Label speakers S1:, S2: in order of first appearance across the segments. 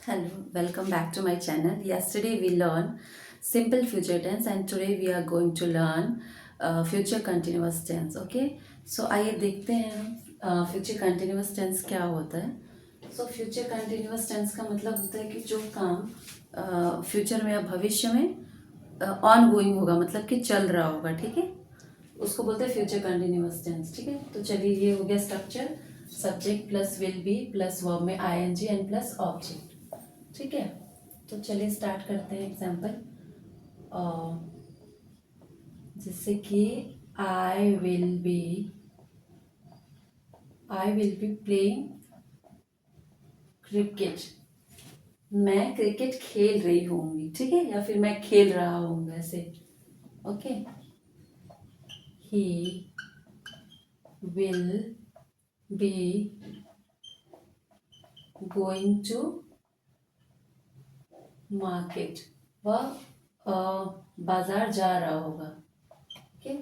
S1: Hello, welcome back to my channel. Yesterday we learned simple future tense and today we are going to learn future continuous tense. Okay, so आइए देखते हैं future continuous tense क्या होता है. So future continuous tense का मतलब होता है कि जो काम फ्यूचर में या भविष्य में ऑन गोइंग होगा, मतलब कि चल रहा होगा. ठीक है, उसको बोलते हैं फ्यूचर कंटिन्यूअस टेंस. ठीक है, तो चलिए ये हो गया structure. Subject plus will be plus verb में आईएनजी एंड प्लस ऑब्जेक्ट. ठीक है, तो चलिए स्टार्ट करते हैं एग्जाम्पल. जैसे कि I will be playing cricket. मैं क्रिकेट खेल रही होंगी. ठीक है, या फिर मैं खेल रहा हूँ वैसे. Okay, he will be going to market. वह बाजार जा रहा होगा. Okay,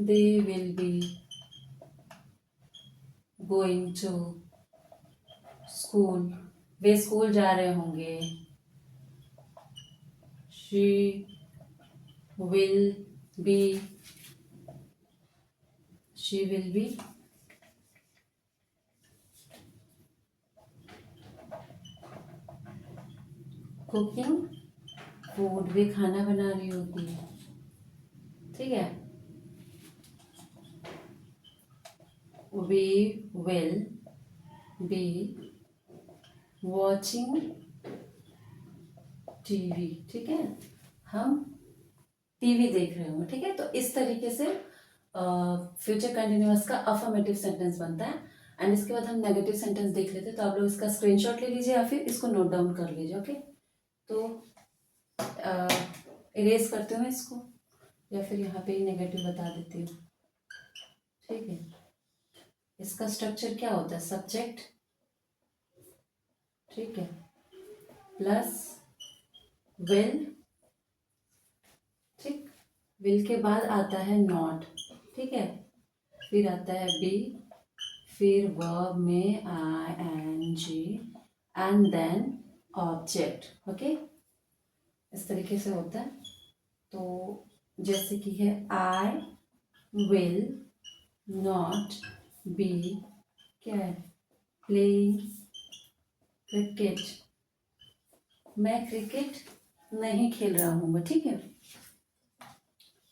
S1: they will be going to school. वे स्कूल जा रहे होंगे. She will be she will be cooking food. वे खाना बना रही होगी. ठीक है, we will be watching TV. ठीक है, हम टीवी देख रहे होंगे. ठीक है, तो इस तरीके से फ्यूचर कंटिन्यूअस का अफर्मेटिव सेंटेंस बनता है. एंड इसके बाद हम नेगेटिव सेंटेंस देख लेते हैं. तो आप लोग इसका स्क्रीनशॉट ले लीजिए या फिर इसको नोट डाउन कर लीजिए. ओके, तो इरेज करते हो इसको या फिर यहाँ पे ही नेगेटिव बता देती हूँ. ठीक है, इसका स्ट्रक्चर क्या होता है? सब्जेक्ट, ठीक है, प्लस विल. ठीक, विल के बाद आता है नॉट. ठीक है, फिर आता है बी, फिर वर्ब में I N G and then object. Okay, इस तरीके से होता है. तो जैसे कि है आई विल नॉट बी क्या है, प्लेइंग क्रिकेट. मैं क्रिकेट नहीं खेल रहा हूँ. ठीक है,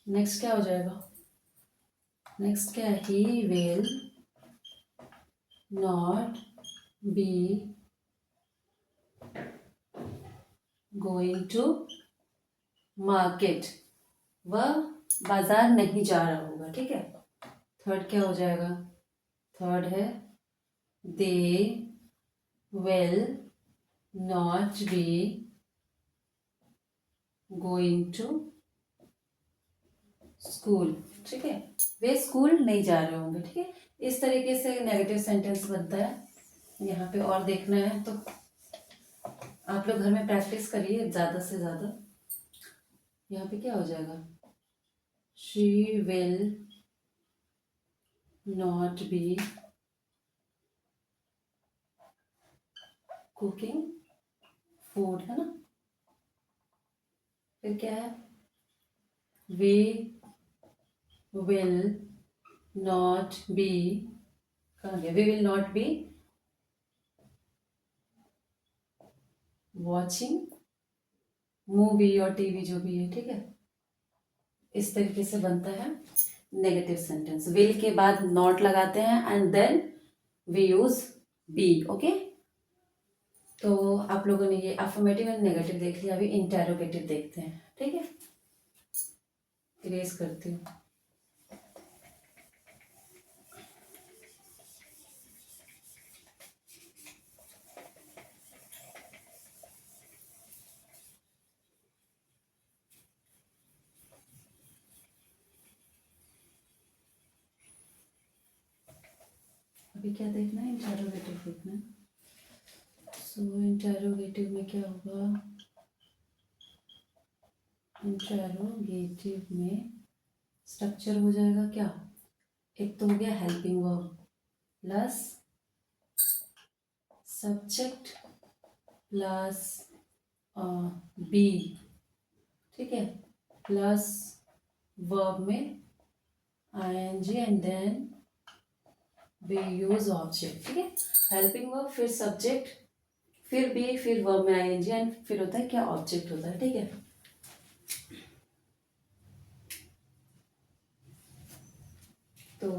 S1: नेक्स्ट क्या हो जाएगा? नेक्स्ट क्या है? He will not be going to market. वह बाजार नहीं जा रहा होगा. ठीक है, थर्ड क्या हो जाएगा? थर्ड है they will not be going to school. ठीक है, वे स्कूल नहीं जा रहे होंगे. ठीक है, इस तरीके से नेगेटिव सेंटेंस बनता है. यहाँ पे और देखना है तो आप लोग घर में प्रैक्टिस करिए ज़्यादा से ज़्यादा. यहाँ पे क्या हो जाएगा? She will not be cooking food, है ना. फिर क्या है? वी विल नॉट बी, कहाँ गया? We will not be watching movie और टीवी, जो भी है. ठीक है, इस तरीके से बनता है नेगेटिव सेंटेंस. विल के बाद नॉट लगाते हैं and then we use B. Okay, तो आप लोगों ने ये अफर्मेटिव एंड नेगेटिव देख लिया. अभी इंटेरोगेटिव देखते हैं. ठीक है, इरेज करती हूँ. अभी क्या देखना है? इंटेरोगेटिव देखना है. सो इंटेरोगेटिव में क्या होगा? इंटेरोगेटिव में स्ट्रक्चर हो जाएगा क्या? एक तो हो गया helping verb plus subject plus B, ठीक है, प्लस वर्ब में ing and then we use object, ठीक है। हेल्पिंग वर्ब फिर सब्जेक्ट फिर बी फिर वर्ब में ing एंड फिर होता है क्या, ऑब्जेक्ट होता है, ठीक है। तो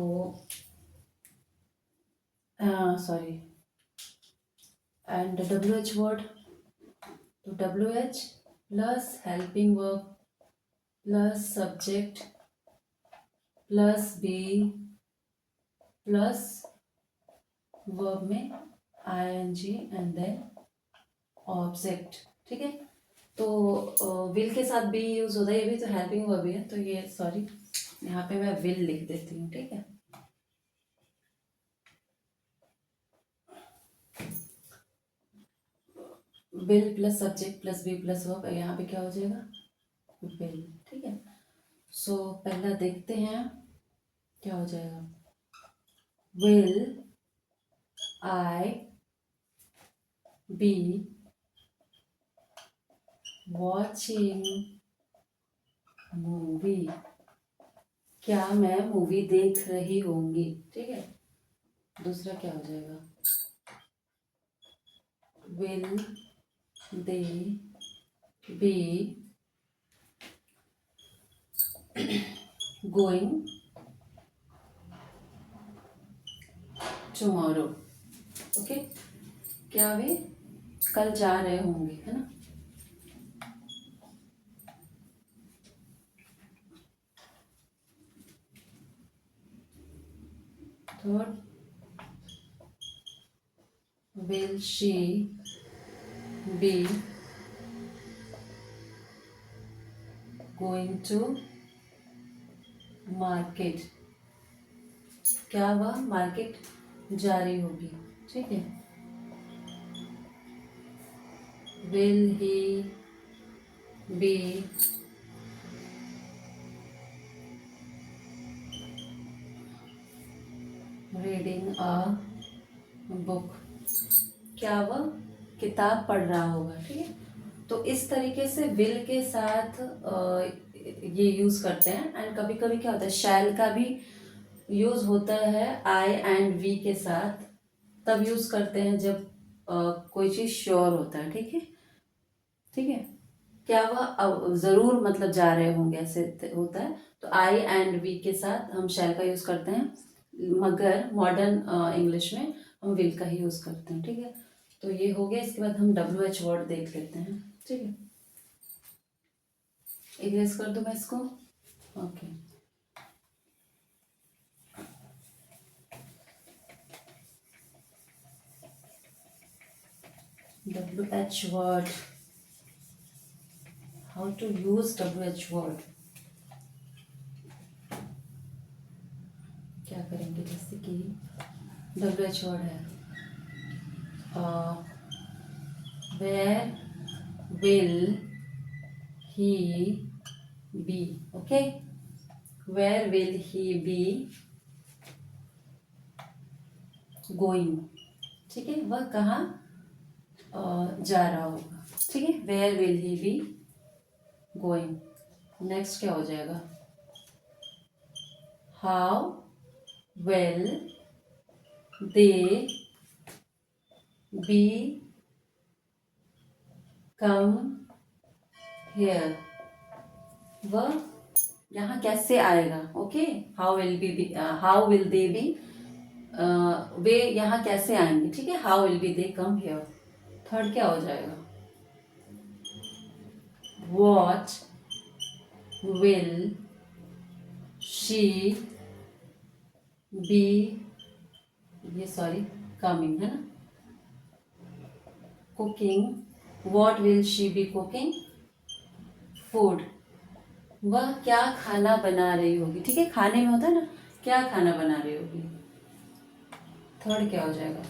S1: सॉरी एंड WH वर्ड, तो WH plus helping verb plus subject plus B plus verb में ing एंड देन ऑब्जेक्ट, ठीक है। तो विल के साथ बी यूज होता है, ये भी तो हेल्पिंग वर्ब ही है, तो ये सॉरी यहाँ पे मैं विल लिख देती हूँ, ठीक है। Will plus subject plus B plus verb, यहाँ पे क्या हो जाएगा, विल, ठीक है। सो पहला देखते हैं क्या हो जाएगा। Will I B watching movie, क्या मैं मूवी देख रही होंगी, ठीक है। दूसरा क्या हो जाएगा, will they be going tomorrow, okay, क्या वे कल जा रहे होंगे, है ना। Third, will she be going to market, क्या वह मार्केट जा रही होगी, ठीक है। Will he be reading a book, क्या वह किताब पढ़ रहा होगा, ठीक है। तो इस तरीके से विल के साथ ये यूज करते हैं। एंड कभी कभी क्या होता है, शैल का भी यूज होता है आई एंड वी के साथ, तब यूज करते हैं जब कोई चीज श्योर होता है, ठीक है, ठीक है। क्या वह जरूर मतलब जा रहे होंगे, ऐसे होता है। तो आई एंड वी के साथ हम शैल का यूज करते हैं, मगर मॉडर्न इंग्लिश में हम विल का ही यूज करते हैं, ठीक है। तो ये हो गया। इसके बाद हम WH वर्ड देख लेते हैं, ठीक है। इरेज कर दूं मैं इसको, okay. WH word, how to use WH word, क्या करेंगे, जैसे कि WH word है where will he be, okay, where will he be going, ठीक है, वह कहाँ जा रहा होगा, ठीक है। where will he be going, next क्या हो जाएगा, how will they be come here, वह यहाँ कैसे आएगा, okay. How will they be, वे यहाँ कैसे आएंगे, ठीक है। How will be they come here. Third क्या हो जाएगा, वॉट विल शी बी, ये सॉरी कमिंग है ना, cooking, what will she be cooking food, वह क्या खाना बना रही होगी, ठीक है। खाने में होता है ना, क्या खाना बना रही होगी। थर्ड क्या हो जाएगा,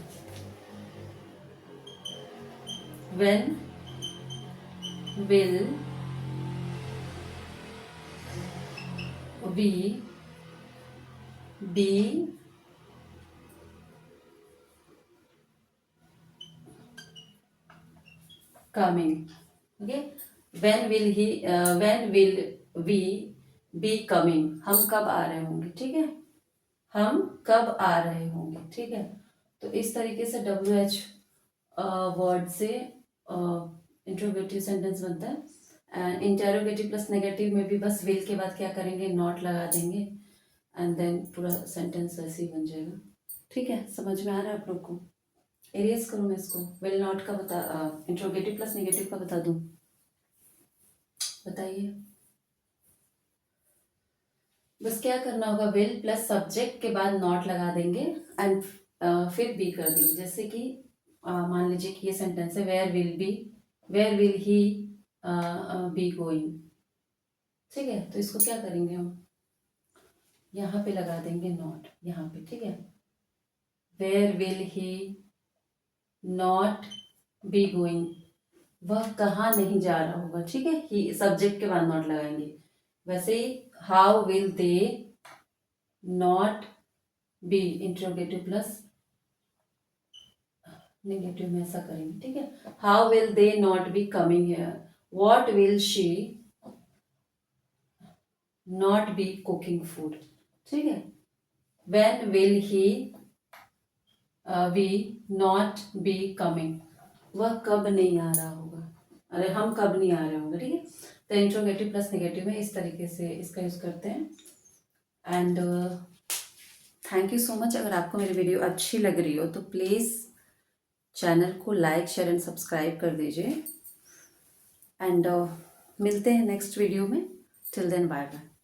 S1: when will we be coming, okay. When will we be coming, हम कब आ रहे होंगे, ठीक है, हम कब आ रहे होंगे, ठीक है। तो इस तरीके से WH वर्ड से इंट्रोगेटिव सेंटेंस बनता है। इंटेरोगेटिव प्लस नेगेटिव में भी बस विल के बाद क्या करेंगे, नॉट लगा देंगे एंड देन पूरा सेंटेंस वैसे ही बन जाएगा, ठीक है। समझ में आ रहा है आप लोग को? एरेज करूँ मैं इसको, विल नॉट का बता, इंट्रोगेटिव प्लस नेगेटिव का बता दूँ, बताइए। बस क्या करना होगा, विल प्लस सब्जेक्ट के बाद नॉट लगा देंगे एंड फिर बी कर देंगे। जैसे कि मान लीजिए कि ये सेंटेंस है, where will he be going, ठीक है। तो इसको क्या करेंगे हम, यहाँ पे लगा देंगे नॉट, यहाँ पे, ठीक है। Where will he not be going, वह कहाँ नहीं जा रहा होगा, ठीक है। ही सब्जेक्ट के बाद नॉट लगाएंगे। वैसे ही how will they not be, interrogative plus negative में ऐसा करेंगे, ठीक है। How will they not be coming here, what will she not be cooking food, ठीक है। When will he we not be coming, वह कब नहीं आ रहा होगा, अरे हम कब नहीं आ रहे होंगे, ठीक है। तो इंट्रोगेटिव प्लस नेगेटिव में इस तरीके से इसका यूज करते हैं। And thank you so much. अगर आपको मेरी वीडियो अच्छी लग रही हो तो प्लीज़ चैनल को लाइक शेयर एंड सब्सक्राइब कर दीजिए। एंड मिलते हैं नेक्स्ट वीडियो में। Till then bye bye.